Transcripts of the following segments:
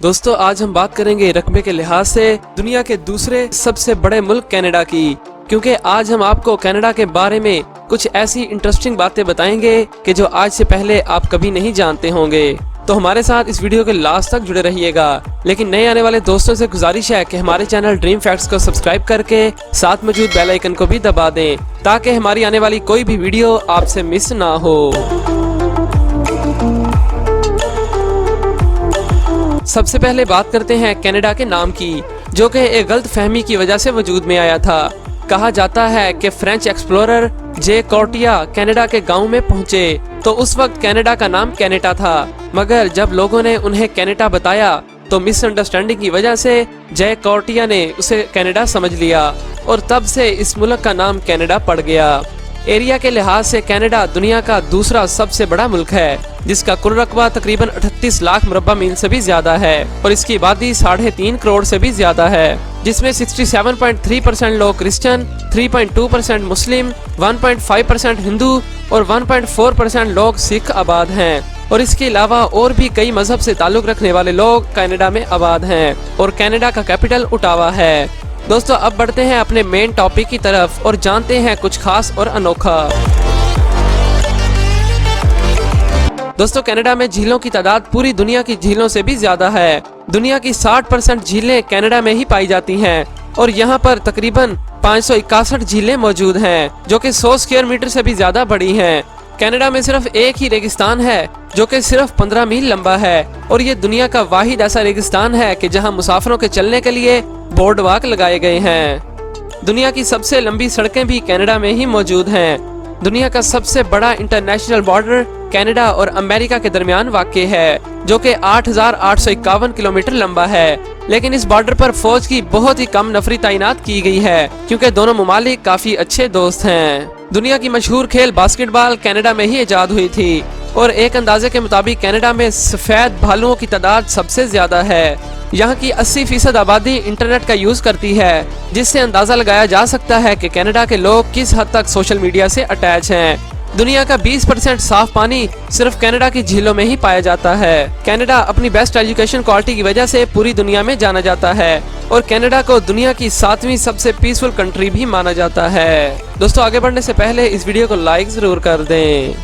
दोस्तों आज हम बात करेंगे रकबे के लिहाज से दुनिया के दूसरे सबसे बड़े मुल्क कनाडा की, क्योंकि आज हम आपको कनाडा के बारे में कुछ ऐसी इंटरेस्टिंग बातें बताएंगे कि जो आज से पहले आप कभी नहीं जानते होंगे। तो हमारे साथ इस वीडियो के लास्ट तक जुड़े रहिएगा। लेकिन नए आने वाले दोस्तों से गुजारिश है कि हमारे चैनल ड्रीम फैक्ट्स को सब्सक्राइब करके साथ मौजूद बेल आइकन को भी दबा दें, ताकि हमारी आने वाली कोई भी वीडियो आपसे मिस ना हो। सबसे पहले बात करते हैं कनाडा के नाम की, जो कि एक गलत फहमी की वजह से वजूद में आया था। कहा जाता है कि फ्रेंच एक्सप्लोरर जे कॉर्टिया कनाडा के गांव में पहुंचे तो उस वक्त कनाडा का नाम कैनेटा था, मगर जब लोगों ने उन्हें कैनेटा बताया तो मिसअंडरस्टैंडिंग की वजह से जे कॉर्टिया ने उसे कनाडा समझ लिया और तब से इस मुल्क का नाम कनाडा पड़ गया। एरिया के लिहाज से कनाडा दुनिया का दूसरा सबसे बड़ा मुल्क है, जिसका कुल रकबा तकरीबन 38 लाख मुरब्बा मील से भी ज्यादा है और इसकी आबादी 3.5 करोड़ से भी ज्यादा है, जिसमें 67.3% लोग क्रिश्चियन, 3.2% मुस्लिम, 1.5% हिंदू और 1.4% लोग सिख आबाद हैं। और इसके अलावा और भी कई मजहब से ताल्लुक रखने वाले लोग कनाडा में आबाद हैं और कनाडा का कैपिटल ओटावा है। दोस्तों अब बढ़ते हैं अपने मेन टॉपिक की तरफ और जानते हैं कुछ खास और अनोखा। दोस्तों कनाडा में झीलों की तादाद पूरी दुनिया की झीलों से भी ज्यादा है। दुनिया की 60% झीलें कनाडा में ही पाई जाती हैं और यहाँ पर तकरीबन 561 झीलें मौजूद हैं, जो कि 100 स्क्वायर मीटर से भी ज्यादा बड़ी हैं। कनाडा में सिर्फ एक ही रेगिस्तान है जो कि सिर्फ 15 मील लंबा है और ये दुनिया का वाहिद ऐसा रेगिस्तान है कि जहाँ मुसाफिरों के चलने के लिए बोर्ड वॉक लगाए गए हैं। दुनिया की सबसे लंबी सड़कें भी कनाडा में ही मौजूद हैं। दुनिया का सबसे बड़ा इंटरनेशनल बॉर्डर कनाडा और अमेरिका के दरमियान वाक़ है, जो कि 8,851 किलोमीटर लंबा है। लेकिन इस बॉर्डर पर फौज की बहुत ही कम नफरी तैनात की गई है, क्योंकि दोनों मुमालिक काफी अच्छे दोस्त हैं। दुनिया की मशहूर खेल बास्केटबॉल कनाडा में ही इजाद हुई थी और एक अंदाजे के मुताबिक कनाडा में सफेद भालुओं की तादाद सबसे ज्यादा है। यहाँ की 80% आबादी इंटरनेट का यूज करती है, जिससे अंदाजा लगाया जा सकता है कि कनाडा के लोग किस हद तक सोशल मीडिया से अटैच हैं। दुनिया का 20% साफ पानी सिर्फ कनाडा की झीलों में ही पाया जाता है। कनाडा अपनी बेस्ट एजुकेशन क्वालिटी की वजह से पूरी दुनिया में जाना जाता है और कनाडा को दुनिया की 7वीं सबसे पीसफुल कंट्री भी माना जाता है। दोस्तों आगे बढ़ने से पहले इस वीडियो को लाइक जरूर कर दें।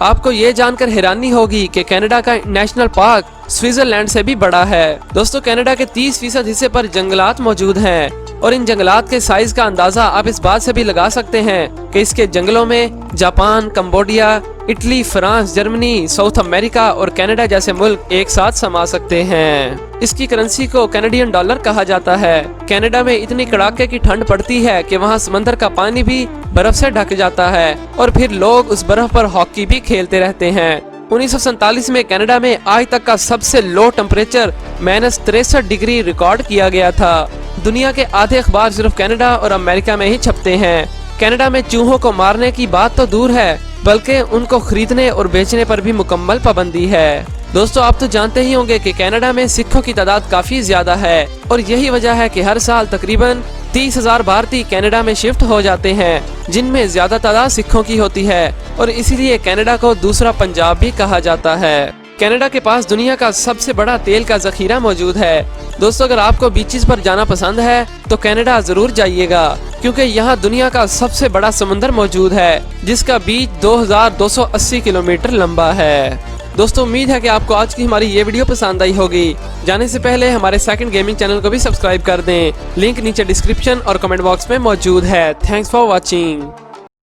आपको ये जानकर हैरानी होगी कि कनाडा का नेशनल पार्क स्विट्जरलैंड से भी बड़ा है। दोस्तों कनाडा के 30% हिस्से पर जंगलात मौजूद हैं और इन जंगलात के साइज का अंदाजा आप इस बात से भी लगा सकते हैं कि इसके जंगलों में Japan, Cambodia, Italy, France, Germany, south America और कनाडा जैसे मुल्क एक साथ समा सकते हैं। इसकी करेंसी को कैनेडियन डॉलर कहा जाता है। कनाडा में इतनी कड़ाके की ठंड पड़ती है कि वहाँ समंदर का पानी भी बर्फ से ढक जाता है और फिर लोग उस बर्फ पर हॉकी भी खेलते रहते हैं। 1947 में कनाडा में आज तक का सबसे लो टेम्परेचर -63 डिग्री रिकॉर्ड किया गया था। दुनिया के आधे अखबार सिर्फ कनाडा और अमेरिका में ही छपते हैं। कनाडा में चूहों को मारने की बात तो दूर है, बल्कि उनको खरीदने और बेचने पर भी मुकम्मल पाबंदी है। दोस्तों आप तो जानते ही होंगे कि कनाडा में सिखों की तादाद काफी ज्यादा है और यही वजह है कि हर साल तकरीबन 30,000 भारतीय कनाडा में शिफ्ट हो जाते हैं, जिनमें ज्यादा तादाद सिखों की होती है और इसीलिए कनाडा को दूसरा पंजाब भी कहा जाता है। कनाडा के पास दुनिया का सबसे बड़ा तेल का जखीरा मौजूद है। दोस्तों अगर आपको बीचेस पर जाना पसंद है तो कनाडा जरूर जाइएगा, क्योंकि यहाँ दुनिया का सबसे बड़ा समुंदर मौजूद है, जिसका बीच 2280 किलोमीटर लंबा है। दोस्तों उम्मीद है कि आपको आज की हमारी ये वीडियो पसंद आई होगी। जाने से पहले हमारे सेकंड गेमिंग चैनल को भी सब्सक्राइब कर दें। लिंक नीचे डिस्क्रिप्शन और कमेंट बॉक्स में मौजूद है। Thanks for watching.